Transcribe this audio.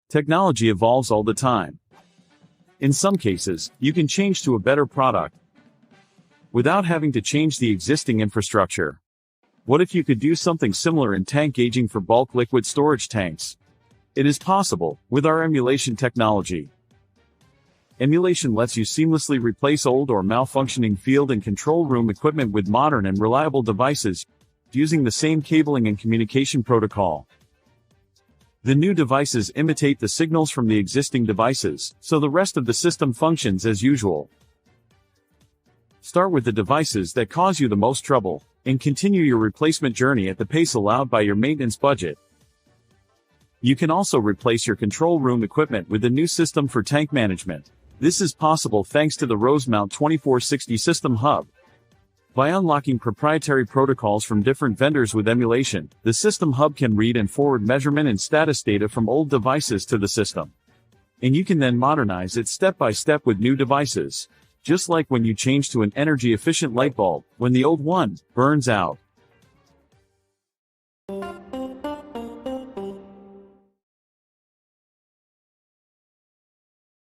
Technology evolves all the time. In some cases, you can change to a better product without having to change the existing infrastructure. What if you could do something similar in tank gauging for bulk liquid storage tanks? It is possible, with our emulation technology. Emulation lets you seamlessly replace old or malfunctioning field and control room equipment with modern and reliable devices, using the same cabling and communication protocol. The new devices imitate the signals from the existing devices, so the rest of the system functions as usual. Start with the devices that cause you the most trouble, and continue your replacement journey at the pace allowed by your maintenance budget. You can also replace your control room equipment with the new system for tank management. This is possible thanks to the Rosemount 2460 System Hub. By unlocking proprietary protocols from different vendors with emulation, the System Hub can read and forward measurement and status data from old devices to the system. And you can then modernize it step by step with new devices. Just like when you change to an energy-efficient light bulb, when the old one burns out.